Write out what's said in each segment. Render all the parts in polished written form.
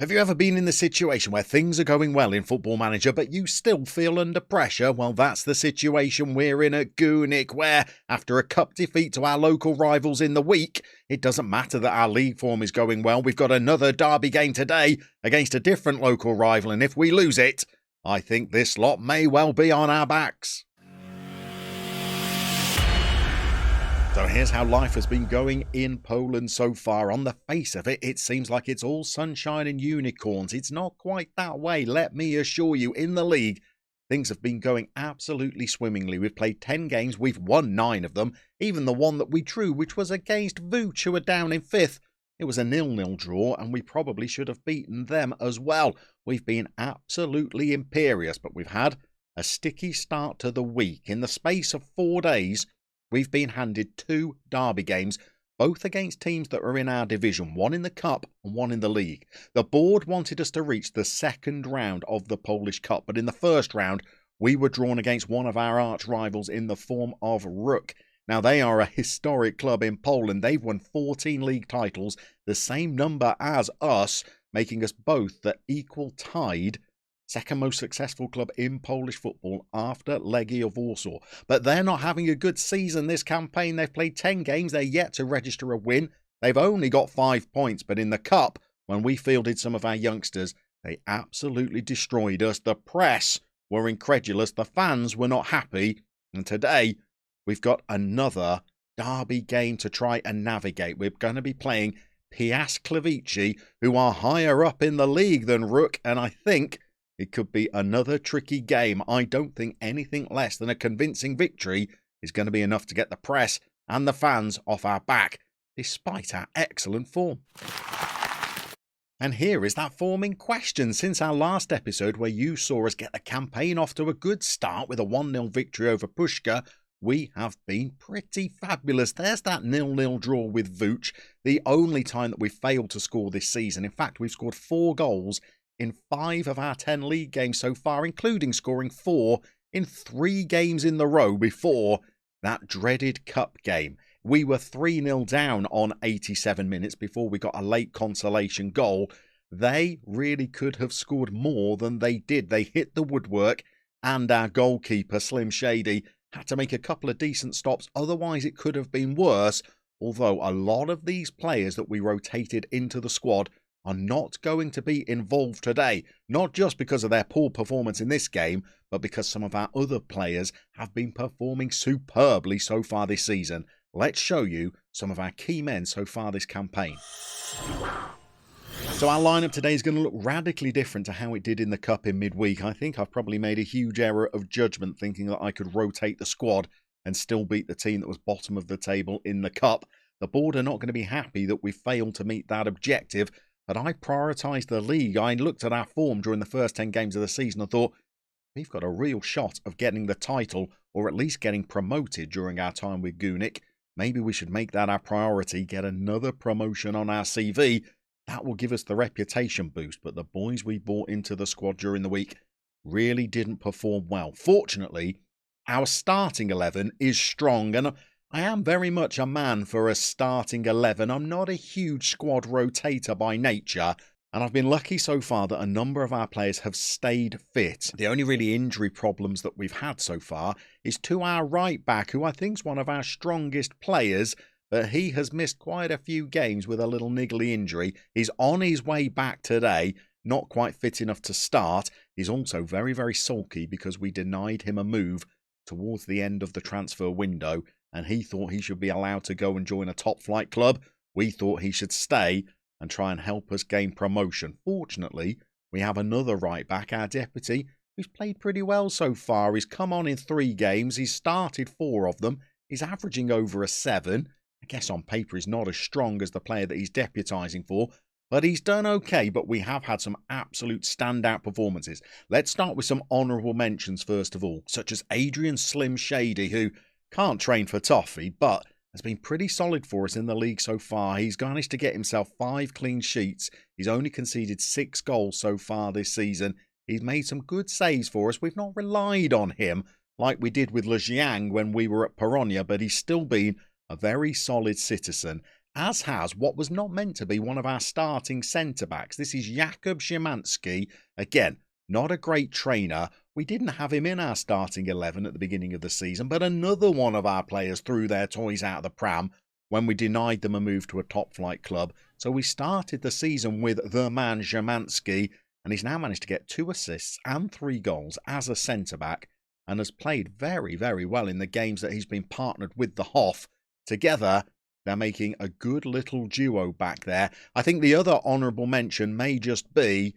Have you ever been in the situation where things are going well in Football Manager, but you still feel under pressure? Well, that's the situation we're in at Goonick, where, after a cup defeat to our local rivals in the week, it doesn't matter that our league form is going well. We've got another derby game today against a different local rival, and if we lose it, I think this lot may well be on our backs. So here's how life has been going in Poland so far. On the face of it, it seems like it's all sunshine and unicorns. It's not quite that way, let me assure you. In the league, things have been going absolutely swimmingly. We've played 10 games, we've won 9 of them. Even the one that we drew, which was against Vooch, who are down in 5th. It was a 0-0 draw, and we probably should have beaten them as well. We've been absolutely imperious, but we've had a sticky start to the week. In the space of 4 days, we've been handed 2 derby games, both against teams that are in our division, one in the Cup and one in the league. The board wanted us to reach the second round of the Polish Cup, but in the first round, we were drawn against one of our arch rivals in the form of Ruch. Now, they are a historic club in Poland. They've won 14 league titles, the same number as us, making us both the equal tied second most successful club in Polish football after Legia Warsaw. But they're not having a good season this campaign. They've played 10 games. They're yet to register a win. They've only got 5 points. But in the Cup, when we fielded some of our youngsters, they absolutely destroyed us. The press were incredulous. The fans were not happy. And today, we've got another derby game to try and navigate. We're going to be playing Piast Gliwice, who are higher up in the league than Ruch. And I think it could be another tricky game. I don't think anything less than a convincing victory is going to be enough to get the press and the fans off our back, despite our excellent form. And here is that form in question. Since our last episode, where you saw us get the campaign off to a good start with a 1-0 victory over Pushka, we have been pretty fabulous. There's that 0-0 draw with Vooch, the only time that we've failed to score this season. In fact, we've scored 4 goals in 5 of our 10 league games so far, including scoring 4 in 3 games in the row before that dreaded cup game. We were 3-0 down on 87 minutes before we got a late consolation goal. They really could have scored more than they did. They hit the woodwork, and our goalkeeper, Slim Shady, had to make a couple of decent stops. Otherwise, it could have been worse, although a lot of these players that we rotated into the squad are not going to be involved today, not just because of their poor performance in this game, but because some of our other players have been performing superbly so far this season. Let's show you some of our key men so far this campaign. So our lineup today is going to look radically different to how it did in the Cup in midweek. I think I've probably made a huge error of judgment thinking that I could rotate the squad and still beat the team that was bottom of the table in the Cup. The board are not going to be happy that we failed to meet that objective, but I prioritised the league. I looked at our form during the first 10 games of the season and thought, we've got a real shot of getting the title, or at least getting promoted during our time with Goonick. Maybe we should make that our priority, get another promotion on our CV. That will give us the reputation boost. But the boys we brought into the squad during the week really didn't perform well. Fortunately, our starting 11 is strong, and I am very much a man for a starting 11. I'm not a huge squad rotator by nature, and I've been lucky so far that a number of our players have stayed fit. The only really injury problems that we've had so far is to our right back, who I think is one of our strongest players, but he has missed quite a few games with a little niggly injury. He's on his way back today, not quite fit enough to start. He's also very, very sulky because we denied him a move towards the end of the transfer window, and he thought he should be allowed to go and join a top flight club. We thought he should stay and try and help us gain promotion. Fortunately, we have another right back, our deputy, who's played pretty well so far. He's come on in 3 games. He's started 4 of them. He's averaging over a 7. I guess on paper he's not as strong as the player that he's deputising for, but he's done okay. But we have had some absolute standout performances. Let's start with some honourable mentions first of all, such as Adrian Slim Shady, who can't train for toffee, but has been pretty solid for us in the league so far. He's managed to get himself 5 clean sheets. He's only conceded 6 goals so far this season. He's made some good saves for us. We've not relied on him like we did with Lejiang when we were at Peronia, but he's still been a very solid citizen. as has what was not meant to be one of our starting centre-backs. This is Jakub Szymanski. Again, not a great trainer. We didn't have him in our starting 11 at the beginning of the season, but another one of our players threw their toys out of the pram when we denied them a move to a top-flight club. So we started the season with the man Szymanski, and he's now managed to get 2 assists and 3 goals as a centre-back, and has played very, very well in the games that he's been partnered with the Hoff. Together, they're making a good little duo back there. I think the other honourable mention may just be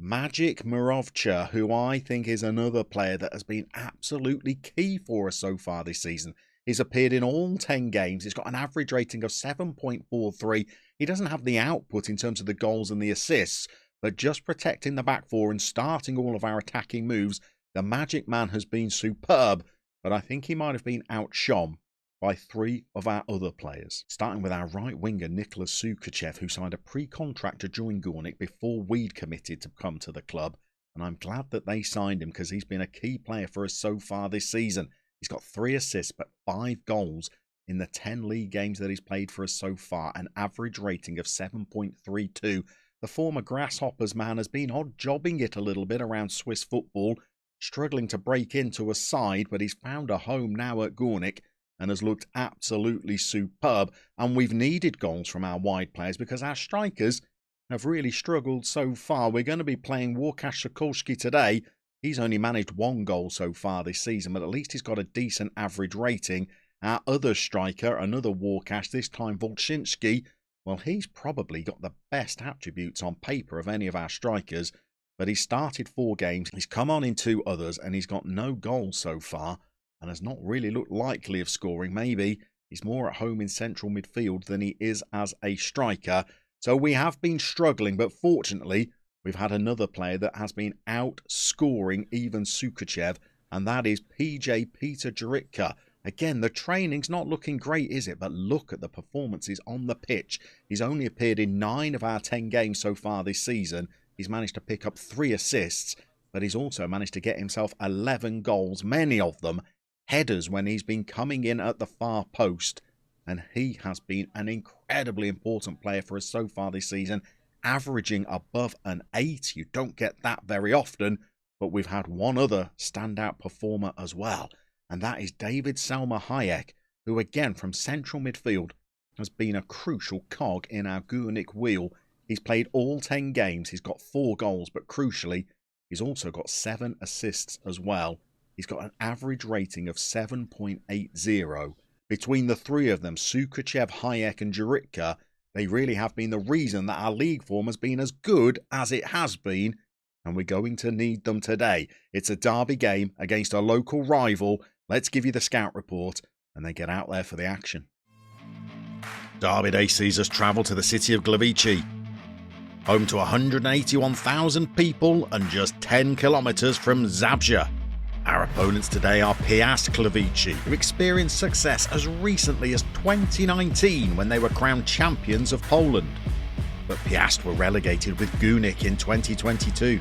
Magic Mirovcha, who I think is another player that has been absolutely key for us so far this season. He's appeared in all 10 games. He's got an average rating of 7.43. He doesn't have the output in terms of the goals and the assists, but just protecting the back four and starting all of our attacking moves, the Magic Man has been superb, but I think he might have been outshone by 3 of our other players. Starting with our right winger, Nicholas Sukachev, who signed a pre-contract to join Gornik before we'd committed to come to the club. And I'm glad that they signed him because he's been a key player for us so far this season. He's got 3 assists but 5 goals in the 10 league games that he's played for us so far. An average rating of 7.32. The former Grasshoppers man has been odd jobbing it a little bit around Swiss football, struggling to break into a side, but he's found a home now at Gornik and has looked absolutely superb. And we've needed goals from our wide players because our strikers have really struggled so far. We're going to be playing Łukasz Sokolski today. He's only managed 1 goal so far this season, but at least he's got a decent average rating. Our other striker, another Łukasz, this time Volczynski, well, he's probably got the best attributes on paper of any of our strikers, but he's started 4 games, he's come on in 2 others, and he's got no goals so far, and has not really looked likely of scoring. Maybe he's more at home in central midfield than he is as a striker. So we have been struggling, but fortunately, we've had another player that has been outscoring even Sukachev, and that is PJ Peter Juritka. Again, the training's not looking great, is it? But look at the performances on the pitch. He's only appeared in 9 of our 10 games so far this season. He's managed to pick up 3 assists, but he's also managed to get himself 11 goals, many of them headers when he's been coming in at the far post. And he has been an incredibly important player for us so far this season, averaging above an 8. You don't get that very often, but we've had one other standout performer as well, and that is David Selma Hayek, who again from central midfield has been a crucial cog in our Gornik wheel. He's played all 10 games, he's got 4 goals, but crucially, he's also got 7 assists as well. He's got an average rating of 7.80. Between the 3 of them, Sukachev, Hayek and Juritka, they really have been the reason that our league form has been as good as it has been, and we're going to need them today. It's a derby game against a local rival. Let's give you the scout report and then get out there for the action. Derby Day sees us travel to the city of Gliwice, home to 181,000 people and just 10 kilometres from Zabrze. Our opponents today are Piast Gliwice, who experienced success as recently as 2019 when they were crowned champions of Poland. But Piast were relegated with Gornik in 2022.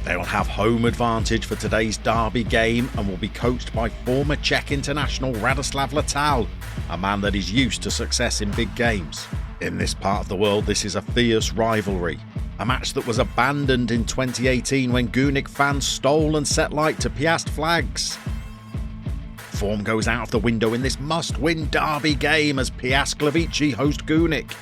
They will have home advantage for today's derby game and will be coached by former Czech international Radoslav Letal, a man that is used to success in big games. In this part of the world, this is a fierce rivalry. A match that was abandoned in 2018 when Gornik fans stole and set light to Piast flags. Form goes out of the window in this must-win derby game as Piast Gliwice host Gornik.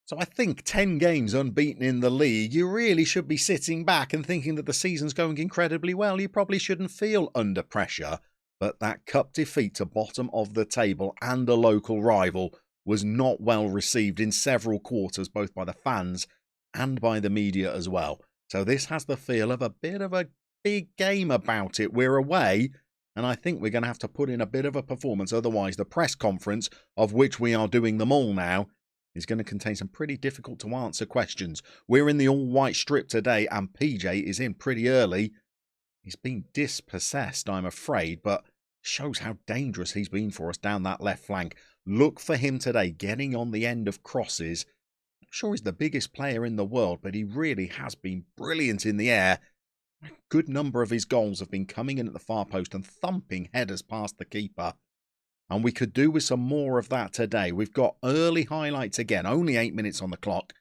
So I think 10 games unbeaten in the league, you really should be sitting back and thinking that the season's going incredibly well. You probably shouldn't feel under pressure, but that cup defeat to bottom of the table and a local rival was not well received in several quarters, both by the fans and by the media as well. So this has the feel of a bit of a big game about it. We're away, and I think we're going to have to put in a bit of a performance. Otherwise, the press conference, of which we are doing them all now, is going to contain some pretty difficult to answer questions. We're in the all-white strip today, and PJ is in pretty early. He's been dispossessed, I'm afraid, but shows how dangerous he's been for us down that left flank. Look for him today, getting on the end of crosses. I'm sure he's the biggest player in the world, but he really has been brilliant in the air. A good number of his goals have been coming in at the far post and thumping headers past the keeper. And we could do with some more of that today. We've got early highlights again, only 8 minutes on the clock.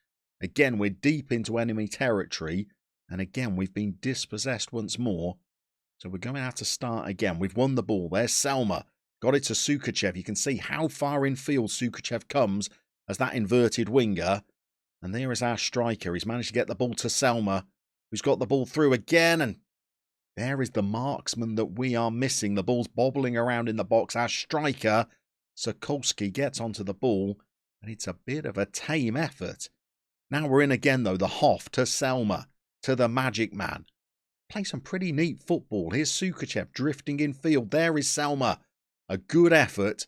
Again, we're deep into enemy territory. And again, we've been dispossessed once more. So we're going to have to start again. We've won the ball. There's Llama. Got it to Sukachev. You can see how far in field Sukachev comes as that inverted winger. And there is our striker. He's managed to get the ball to Llama, who's got the ball through again. And there is the marksman that we are missing. The ball's bobbling around in the box. Our striker, Sokolski, gets onto the ball. And it's a bit of a tame effort. Now we're in again, though. The Hoff to Llama, to the Magic Man. Play some pretty neat football. Here's Sukachev drifting in field. There is Llama. A good effort.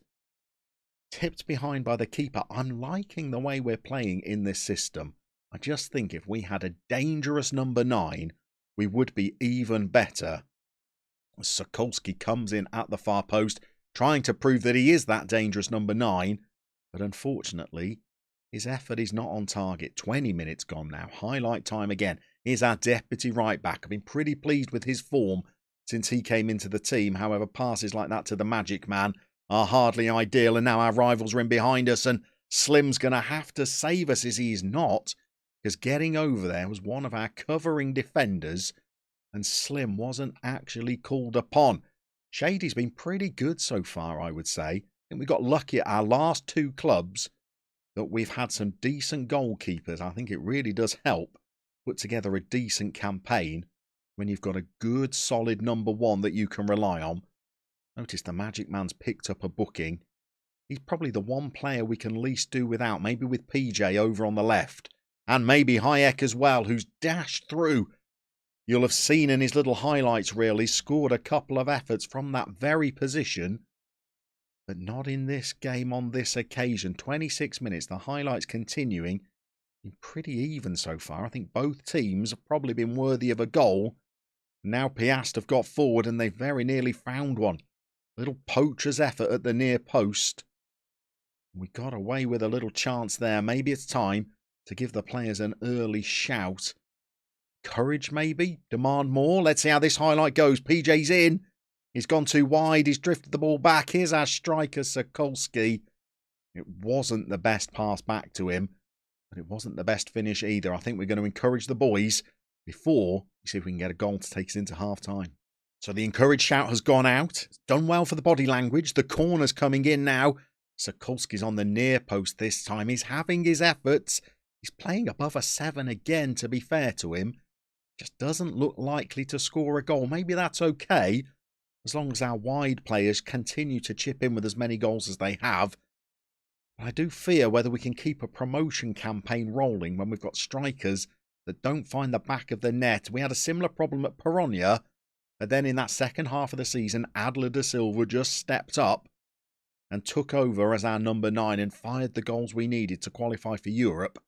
Tipped behind by the keeper. I'm liking the way we're playing in this system. I just think if we had a dangerous number 9, we would be even better. Sokolski comes in at the far post, trying to prove that he is that dangerous number 9. But unfortunately, his effort is not on target. 20 minutes gone now. Highlight time again. Here's our deputy right back. I've been pretty pleased with his form since he came into the team. However, passes like that to the Magic Man are hardly ideal. And now our rivals are in behind us. And Slim's going to have to save us as he's not. Because getting over there was one of our covering defenders. And Slim wasn't actually called upon. Shady's been pretty good so far, I would say. I think we got lucky at our last 2 clubs that we've had some decent goalkeepers. I think it really does help put together a decent campaign when you've got a good, solid number 1 that you can rely on. Notice the Magic Man's picked up a booking. He's probably the one player we can least do without, maybe with PJ over on the left. And maybe Hayek as well, who's dashed through. You'll have seen in his little highlights reel, he's scored a couple of efforts from that very position. But not in this game on this occasion. 26 minutes, the highlights continuing. Been pretty even so far. I think both teams have probably been worthy of a goal. Now Piast have got forward and they've very nearly found one. Little poacher's effort at the near post. We got away with a little chance there. Maybe it's time to give the players an early shout. Courage maybe? Demand more? Let's see how this highlight goes. PJ's in. He's gone too wide. He's drifted the ball back. Here's our striker, Sokolski. It wasn't the best pass back to him, but it wasn't the best finish either. I think we're going to encourage the boys before we see if we can get a goal to take us into half-time. So the encourage shout has gone out. It's done well for the body language. The corner's coming in now. Sokolski's on the near post this time. He's having his efforts. He's playing above a 7 again, to be fair to him. Just doesn't look likely to score a goal. Maybe that's okay, as long as our wide players continue to chip in with as many goals as they have. But I do fear whether we can keep a promotion campaign rolling when we've got strikers that don't find the back of the net. We had a similar problem at Peronia, but then in that second half of the season, Adler da Silva just stepped up and took over as our number 9 and fired the goals we needed to qualify for Europe.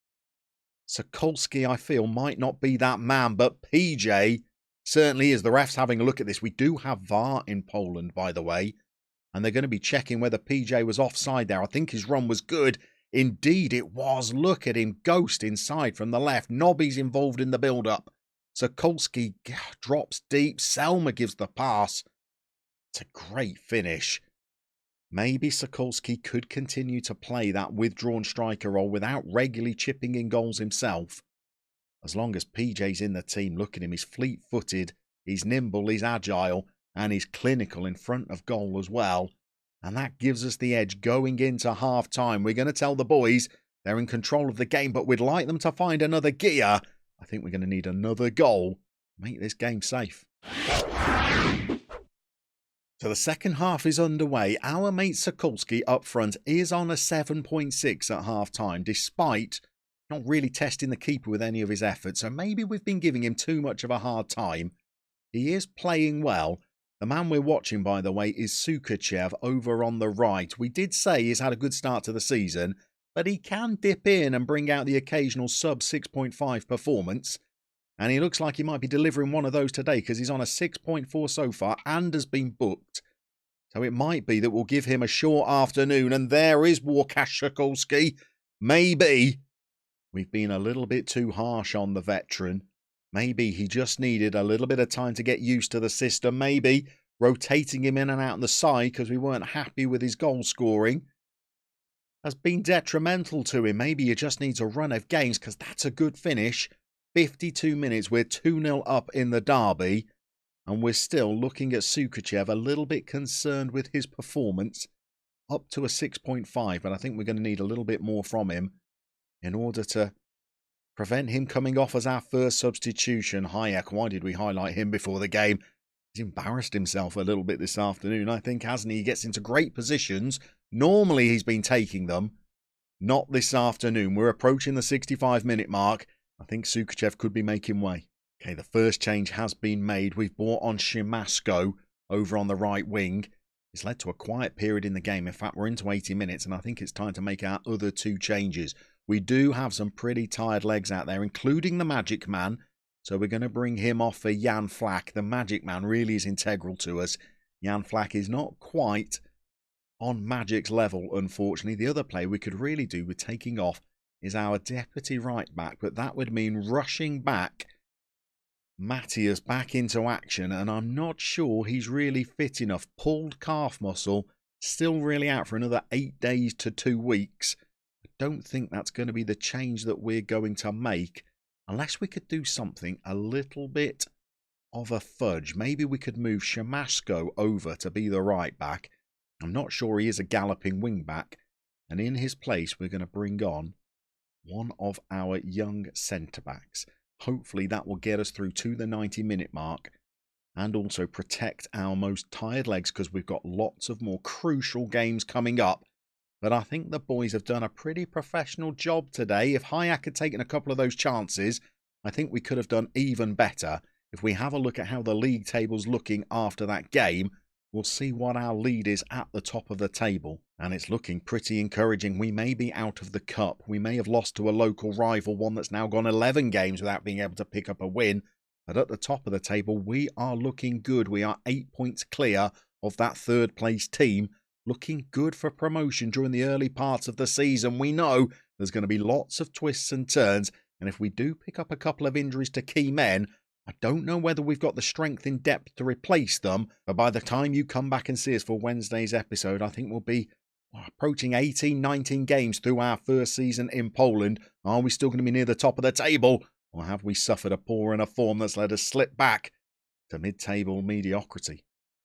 Sokolski, I feel, might not be that man, but PJ certainly is. The ref's having a look at this. We do have VAR in Poland, by the way, and they're going to be checking whether PJ was offside there. I think his run was good. Indeed, it was. Look at him ghost inside from the left. Nobby's involved in the build-up. Sokolski drops deep. Selma gives the pass. It's a great finish. Maybe Sokolski could continue to play that withdrawn striker role without regularly chipping in goals himself. As long as PJ's in the team, look at him. He's fleet-footed, he's nimble, he's agile, and he's clinical in front of goal as well. And that gives us the edge going into half-time. We're going to tell the boys they're in control of the game, but we'd like them to find another gear. I think we're going to need another goal to make this game safe. So the second half is underway. Our mate Sokolski up front is on a 7.6 at half-time, despite not really testing the keeper with any of his efforts. So maybe we've been giving him too much of a hard time. He is playing well. The man we're watching, by the way, is Sukachev over on the right. We did say he's had a good start to the season, but he can dip in and bring out the occasional sub 6.5 performance. And he looks like he might be delivering one of those today because he's on a 6.4 so far and has been booked. So it might be that we'll give him a short afternoon. And there is Łukasz Sokolski. Maybe we've been a little bit too harsh on the veteran. Maybe he just needed a little bit of time to get used to the system. Maybe rotating him in and out on the side because we weren't happy with his goal scoring, has been detrimental to him. Maybe you just need a run of games because that's a good finish. 52 minutes, we're 2-0 up in the derby, and we're still looking at Sukachev a little bit concerned with his performance. Up to a 6.5, but I think we're going to need a little bit more from him in order to prevent him coming off as our first substitution. Hayek, why did we highlight him before the game? He's embarrassed himself a little bit this afternoon, I think, hasn't he? He gets into great positions. Normally he's been taking them. Not this afternoon. We're approaching the 65-minute mark. I think Sukachev could be making way. Okay, the first change has been made. We've brought on Shimasko over on the right wing. It's led to a quiet period in the game. In fact, we're into 80 minutes, and I think it's time to make our other two changes. We do have some pretty tired legs out there, including the Magic Man. So we're going to bring him off for Jan Flack. The Magic Man really is integral to us. Jan Flack is not quite on Magic's level, unfortunately. The other play we could really do with taking off is our deputy right back, but that would mean rushing back Matthias back into action, and I'm not sure he's really fit enough. Pulled calf muscle, still really out for another 8 days to 2 weeks. I don't think that's going to be the change that we're going to make, unless we could do something a little bit of a fudge. Maybe we could move Shimasko over to be the right back. I'm not sure he is a galloping wing back, and in his place we're going to bring on one of our young centre backs. Hopefully that will get us through to the 90-minute mark and also protect our most tired legs, because we've got lots of more crucial games coming up. But I think the boys have done a pretty professional job today. If Hayek had taken a couple of those chances, I think we could have done even better. If we have a look at how the league table's looking after that game, we'll see what our lead is at the top of the table. And it's looking pretty encouraging. We may be out of the cup. We may have lost to a local rival, one that's now gone 11 games without being able to pick up a win. But at the top of the table, we are looking good. We are 8 points clear of that third place team. Looking good for promotion during the early parts of the season. We know there's going to be lots of twists and turns. And if we do pick up a couple of injuries to key men, I don't know whether we've got the strength in depth to replace them, but by the time you come back and see us for Wednesday's episode, I think we'll be approaching 18, 19 games through our first season in Poland. Are we still going to be near the top of the table, or have we suffered a poor run of form that's let us slip back to mid-table mediocrity?